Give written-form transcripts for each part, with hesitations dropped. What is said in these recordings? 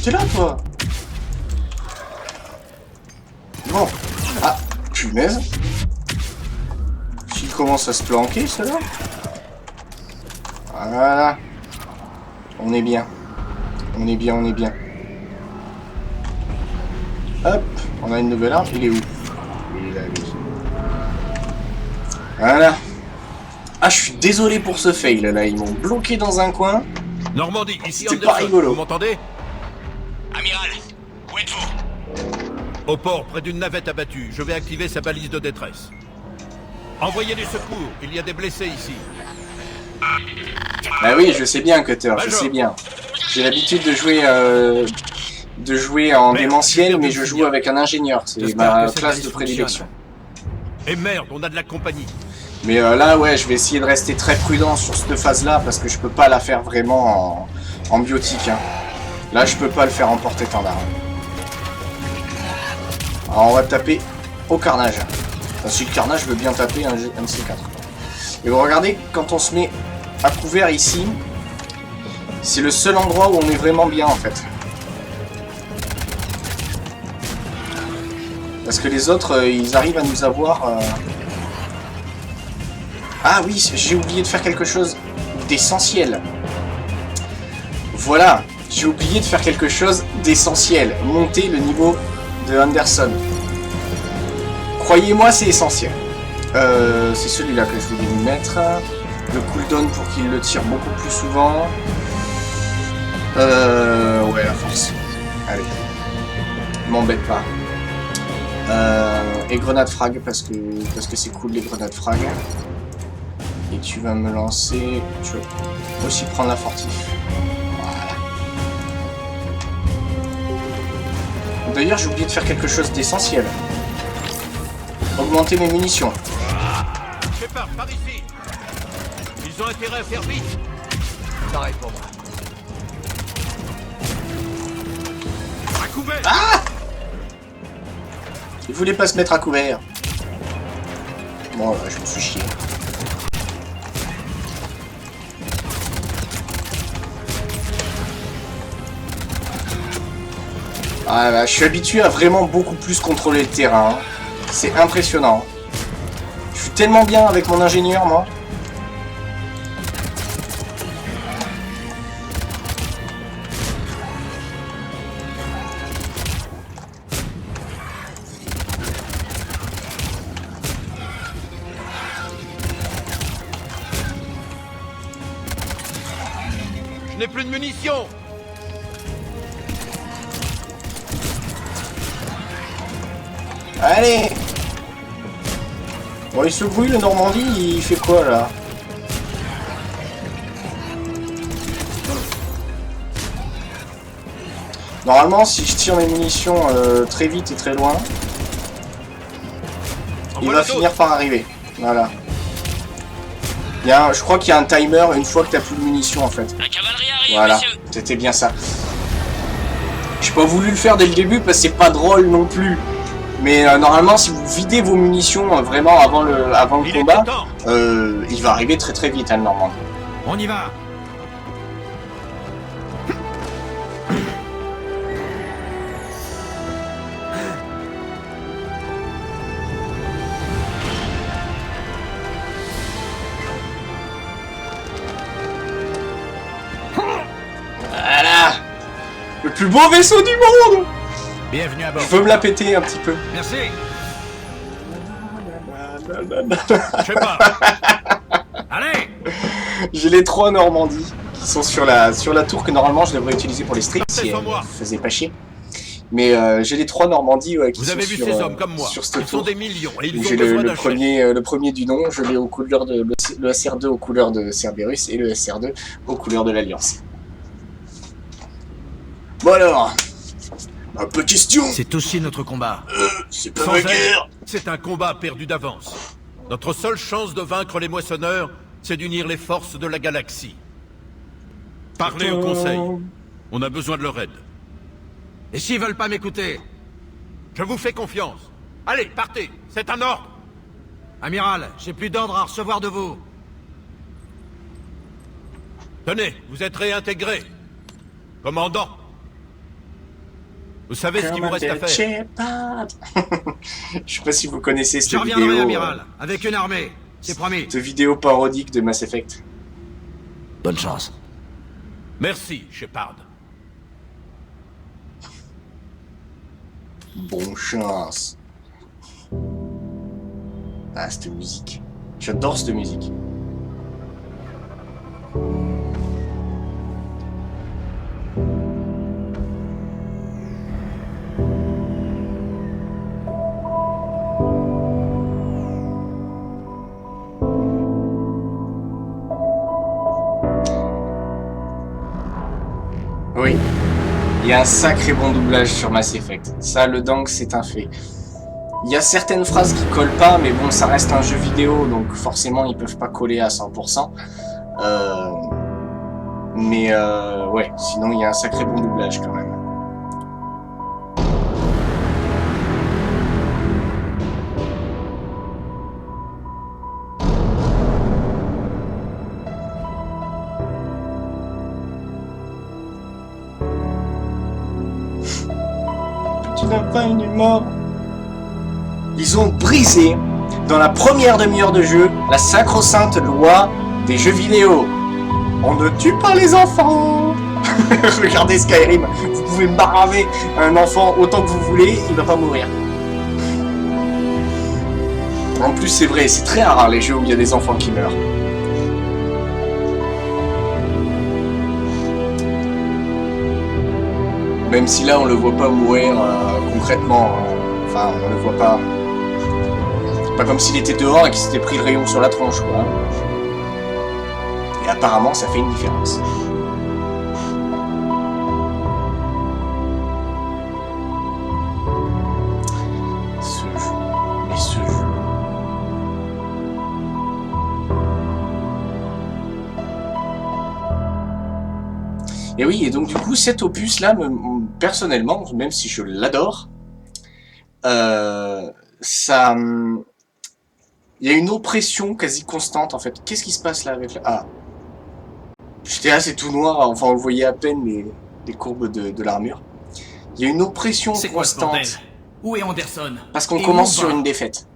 t'es là, toi? Bon. Ah, punaise. S'il commence à se planquer, cela. Voilà. On est bien. On est bien, on est bien. Hop, on a une nouvelle arme. Il est où? Il est là, lui. Voilà. Ah, je suis désolé pour ce fail, là. Ils m'ont bloqué dans un coin. Normandie, ici C'était Anderson. pas rigolo. Vous m'entendez? Amiral, où êtes-vous? Au port, près d'une navette abattue. Je vais activer sa balise de détresse. Envoyez du secours. Il y a des blessés ici. Bah oui, je sais bien, Cutter, je Major. sais bien. J'ai l'habitude de jouer en Merde, démentiel, je mais viens de je le joue signaler. avec un ingénieur. C'est J'espère ma que cette classe balise de prédilection. Et merde, on a de la compagnie. Mais là, ouais, je vais essayer de rester très prudent sur cette phase-là, parce que je peux pas la faire vraiment en biotique. Hein. Là, je peux pas le faire en porte-étendard. Alors, on va taper au carnage. Enfin, si le carnage veut bien taper un MC4. Et vous regardez, quand on se met à couvert ici, c'est le seul endroit où on est vraiment bien, en fait. Parce que les autres, ils arrivent à nous avoir... Ah oui, j'ai oublié de faire quelque chose d'essentiel. Voilà, j'ai oublié de faire quelque chose d'essentiel. Monter le niveau de Anderson. Croyez-moi, c'est essentiel. C'est celui-là que je voulais lui mettre. Le cooldown pour qu'il le tire beaucoup plus souvent. Ouais, la force. Allez. M'embête pas. Et grenade frag parce que c'est cool les grenades frag. Et tu vas me lancer... Tu vas aussi prendre la fortif. Voilà. D'ailleurs, j'ai oublié de faire quelque chose d'essentiel. Augmenter mes munitions. Shepard, par ici. Ils ont intérêt à faire vite. Pareil pour moi. À couvert. Ah! Il voulait pas se mettre à couvert. Bon, là, je me suis chié. Ah, là, je suis habitué à vraiment beaucoup plus contrôler le terrain. Hein. C'est impressionnant. Je suis tellement bien avec mon ingénieur, moi. Je n'ai plus de munitions. Allez! Bon, il se brouille, le Normandie, il fait quoi, là? Normalement, si je tire mes munitions très vite et très loin, il va finir par arriver. Voilà. Je crois qu'il y a un timer une fois que tu n'as plus de munitions, en fait. La cavalerie arrive, Voilà, messieurs. c'était bien ça. J'ai pas voulu le faire dès le début parce que c'est pas drôle non plus. Mais normalement, si vous videz vos munitions vraiment avant le combat, il va arriver très très vite, hein, le Normand. On y va. Voilà, le plus beau vaisseau du monde. Bienvenue à bord. Je veux me la péter un petit peu. Merci. Je sais pas. Allez. J'ai les 3 Normandies qui sont sur la tour que normalement je devrais utiliser pour les streams si sans elles moi. ne faisaient pas chier. Mais j'ai les 3 Normandies qui Vous sont avez vu sur, ces hommes comme moi. sur cette Ils sont tour. des millions et ils ont J'ai besoin le d'un chef. premier du nom, je l'ai aux couleurs de le SR2 aux couleurs de Cerberus et le SR2 aux couleurs de l'Alliance. Bon alors, un peu de question. C'est aussi notre combat. C'est pas Sans ma elle, guerre. c'est un combat perdu d'avance. Notre seule chance de vaincre les moissonneurs, c'est d'unir les forces de la galaxie. Parlez au conseil. On a besoin de leur aide. Et s'ils veulent pas m'écouter? Je vous fais confiance. Allez, partez. C'est un ordre. Amiral, j'ai plus d'ordre à recevoir de vous. Tenez, vous êtes réintégré. Commandant. Vous savez ce qu'il vous reste à faire. Shepard. Je sais pas si vous connaissez Je cette reviendrai, vidéo. amiral, avec une armée. C'est promis. Cette vidéo parodique de Mass Effect. Bonne chance. Merci, Shepard. Bonne chance. Ah, cette musique. J'adore cette musique. Oui, il y a un sacré bon doublage sur Mass Effect. Ça, le dank, c'est un fait. Il y a certaines phrases qui collent pas, mais bon, ça reste un jeu vidéo, donc forcément, ils peuvent pas coller à 100%. Ouais, sinon, il y a un sacré bon doublage quand même. Petit lapin, il est mort. Ils ont brisé, dans la première demi-heure de jeu, la sacro-sainte loi des jeux vidéo. On ne tue pas les enfants. Regardez Skyrim, vous pouvez baraver un enfant autant que vous voulez, il va pas mourir. En plus, c'est vrai, c'est très rare les jeux où il y a des enfants qui meurent. Même si là, on le voit pas mourir concrètement. Enfin, on le voit pas. C'est pas comme s'il était dehors et qu'il s'était pris le rayon sur la tronche, quoi. Et apparemment, ça fait une différence. Ce jeu. Mais ce jeu. Et oui, et donc du coup, cet opus-là, personnellement, même si je l'adore, ça... Il y a une oppression quasi constante, en fait. Qu'est-ce qui se passe là avec la... Ah. J'étais là, c'est tout noir, enfin on le voyait à peine les courbes de l'armure. Il y a une oppression constante. Où est Anderson? Parce qu'on commence sur une défaite.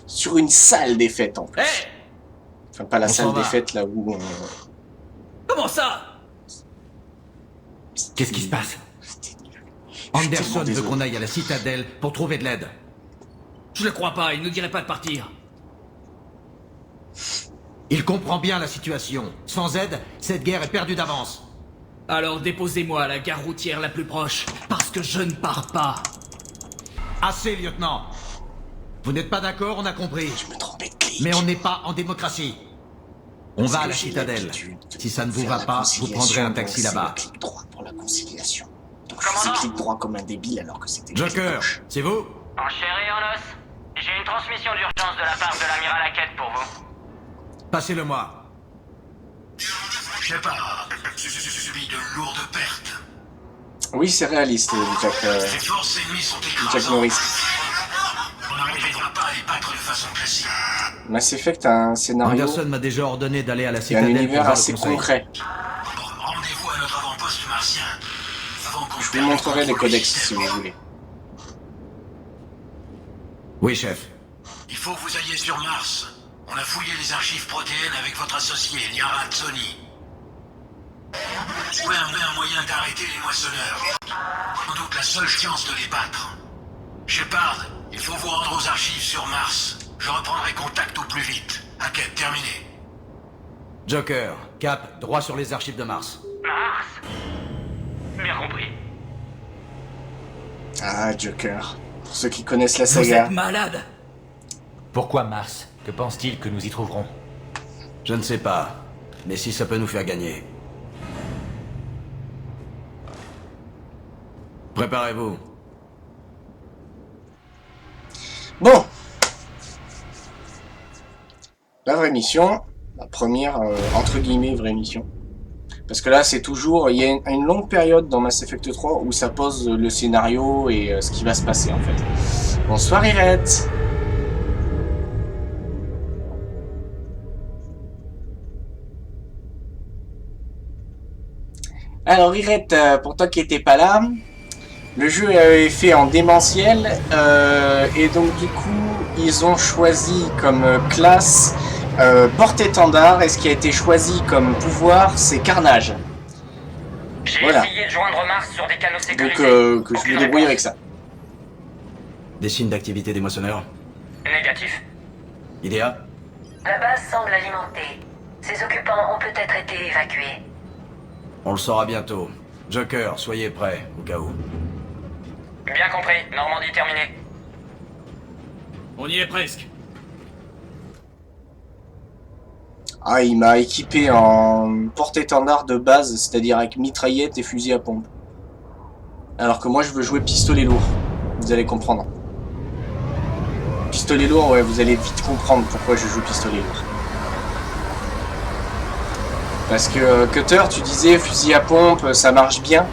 Sur une sale défaite, en plus. Hey, Enfin, pas la sale défaite, là où... comment ça? Qu'est-ce qui se passe? Je suis Anderson tellement veut désolé. qu'on aille à la citadelle pour trouver de l'aide. Je le crois pas, il nous dirait pas de partir. Il comprend bien la situation. Sans aide, cette guerre est perdue d'avance. Alors déposez-moi à la gare routière la plus proche, parce que je ne pars pas. Assez, lieutenant. Vous n'êtes pas d'accord, on a compris. Je me trompais de clic. Mais on n'est pas en démocratie. On Parce va que à la j'ai citadelle. l'habitude de Si ça ne vous faire va la pas, vous conciliation, prendrez un donc taxi c'est là-bas. le clic droit pour la conciliation. Donc je faisais clic droit comme un débile alors que c'était le clic Joker, gauche. c'est vous? En chair et en os, j'ai une transmission d'urgence de la part de l'amiral Hackett pour vous. Passez-le-moi. Shepard, subit de lourdes pertes. Oui, c'est réaliste, Les forces ennemies sont Jack écrasantes. Norris. On n'arrivera pas à les battre de façon classique. Mass Effect a un scénario Anderson m'a déjà ordonné d'aller à la et un citadelle pour univers voir le assez conseil. concret. Rendez-vous à notre avant-poste martien. Avant qu'on Je vous perde le montrerai les contrôle codex du si système. vous voulez. Oui, chef. Il faut que vous alliez sur Mars. On a fouillé les archives protéennes avec votre associé, Liara Sony. Trouver un moyen d'arrêter les moissonneurs. Sans doute la seule chance de les battre. Shepard, il faut vous rendre aux archives sur Mars. Je reprendrai contact au plus vite. Enquête terminée. Joker, cap, droit sur les archives de Mars. Mars? Bien compris. Ah, Joker. Pour ceux qui connaissent la Vous saga. êtes malade. Pourquoi Mars? Que pense-t-il que nous y trouverons? Je ne sais pas, mais si ça peut nous faire gagner. Préparez-vous. Bon. La vraie mission. La première, entre guillemets, vraie mission. Parce que là, c'est toujours... Il y a une longue période dans Mass Effect 3 où ça pose le scénario et ce qui va se passer, en fait. Bonsoir, Irette. Alors, Irette, pour toi qui n'étais pas là, Le jeu est fait en démentiel et donc du coup ils ont choisi comme classe porte-étendard et ce qui a été choisi comme pouvoir c'est Carnage. J'ai Voilà. essayé de joindre Mars sur des canaux Donc sécurisés. que je Aucune me débrouille réponse. avec ça. Des signes d'activité des moissonneurs. Négatif. Idea? La base semble alimentée. Ses occupants ont peut-être été évacués. On le saura bientôt. Joker, soyez prêts, au cas où. Bien compris. Normandie terminée. On y est presque. Ah, il m'a équipé en porte-étendard de base, c'est-à-dire avec mitraillette et fusil à pompe. Alors que moi je veux jouer pistolet lourd. Vous allez comprendre. Pistolet lourd, ouais, vous allez vite comprendre pourquoi je joue pistolet lourd. Parce que Cutter, tu disais fusil à pompe, ça marche bien.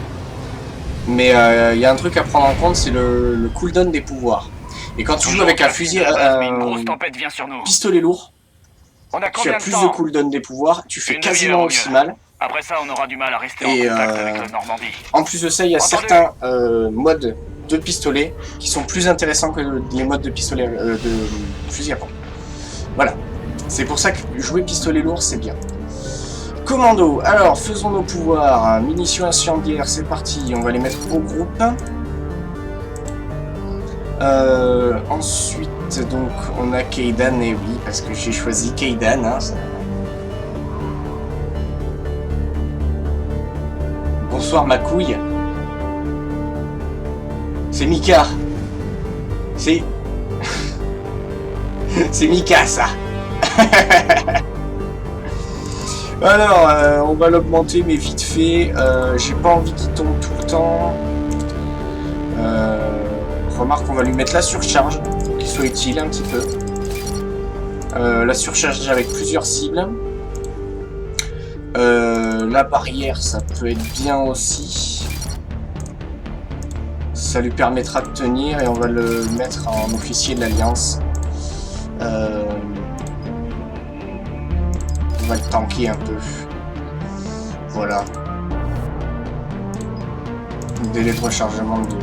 Mais il y a un truc à prendre en compte, c'est le cooldown des pouvoirs. Et quand tu joues avec un fusil Une grosse tempête vient sur nous. pistolet lourd, On a tu as combien de plus de temps? cooldown des pouvoirs, tu fais Une quasiment demi-heure au aussi mieux. mal. Après ça, on aura du mal à rester Et, en contact avec le Normandie. En plus de ça, il y a Entendu. certains modes de pistolet qui sont plus intéressants que les modes de pistolet de fusil à pompe. Voilà. C'est pour ça que jouer pistolet lourd, c'est bien. Commando. Alors, faisons nos pouvoirs. Munitions incendiaires, c'est parti. On va les mettre au groupe. Ensuite, donc, on a Kaidan, et oui, parce que j'ai choisi Kaidan. Hein, ça... Bonsoir ma couille. C'est Mika. C'est... C'est Mika ça. Alors, on va l'augmenter mais vite fait. J'ai pas envie qu'il tombe tout le temps. Remarque, on va lui mettre la surcharge pour qu'il soit utile un petit peu. La surcharge avec plusieurs cibles. La barrière, ça peut être bien aussi. Ça lui permettra de tenir et on va le mettre en officier de l'Alliance. On va le tanker un peu. Voilà. Délai de rechargement de...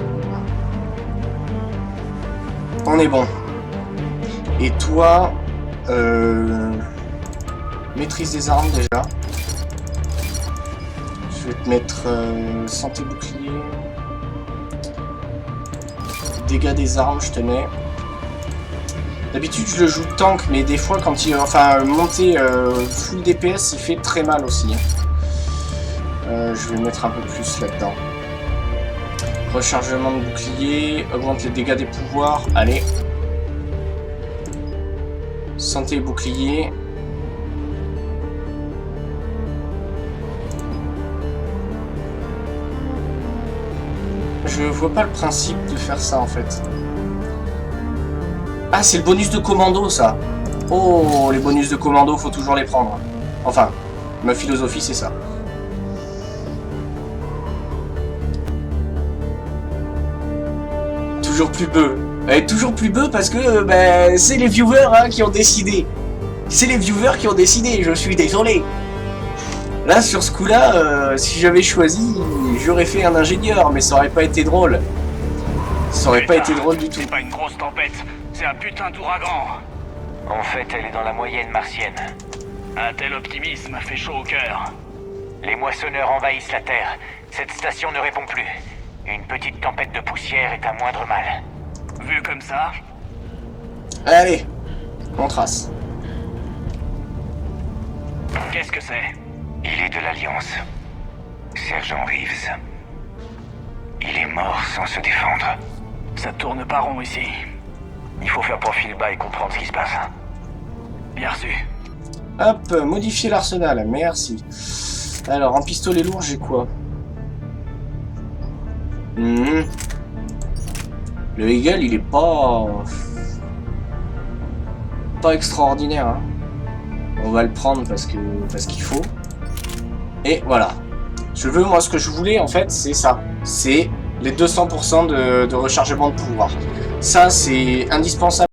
On est bon. Et toi, maîtrise des armes déjà. Je vais te mettre santé bouclier. Dégâts des armes, je te mets. D'habitude je le joue tank, mais des fois quand il... Enfin, monter full DPS, il fait très mal aussi. Je vais mettre un peu plus là-dedans. Rechargement de bouclier, augmente les dégâts des pouvoirs, allez. Santé et bouclier. Je vois pas le principe de faire ça en fait. Ah, c'est le bonus de commando ça. Oh, les bonus de commando, faut toujours les prendre. Enfin, ma philosophie c'est ça. Toujours plus bœuf. Toujours plus bœuf parce que ben, c'est les viewers hein, qui ont décidé. C'est les viewers qui ont décidé, je suis désolé. Là, sur ce coup-là, si j'avais choisi, j'aurais fait un ingénieur, mais ça aurait pas été drôle. Ça aurait pas été drôle du tout. C'est pas une grosse tempête, c'est un putain d'ouragan. En fait, elle est dans la moyenne martienne. Un tel optimisme fait chaud au cœur. Les moissonneurs envahissent la Terre. Cette station ne répond plus. Une petite tempête de poussière est un moindre mal. Vu comme ça, Allez, on trace. qu'est-ce que c'est? Il est de l'Alliance. Sergent Reeves. Il est mort sans se défendre. Ça tourne pas rond ici. Il faut faire profil bas et comprendre ce qui se passe. Bien reçu. Hop, modifier l'arsenal, merci. Alors, en pistolet lourd, j'ai quoi? Le Eagle, il est pas extraordinaire. Hein. On va le prendre parce qu'il faut. Et voilà. Je veux, moi, ce que je voulais, en fait, c'est ça. C'est les 200% de rechargement de pouvoir. Ça, c'est indispensable.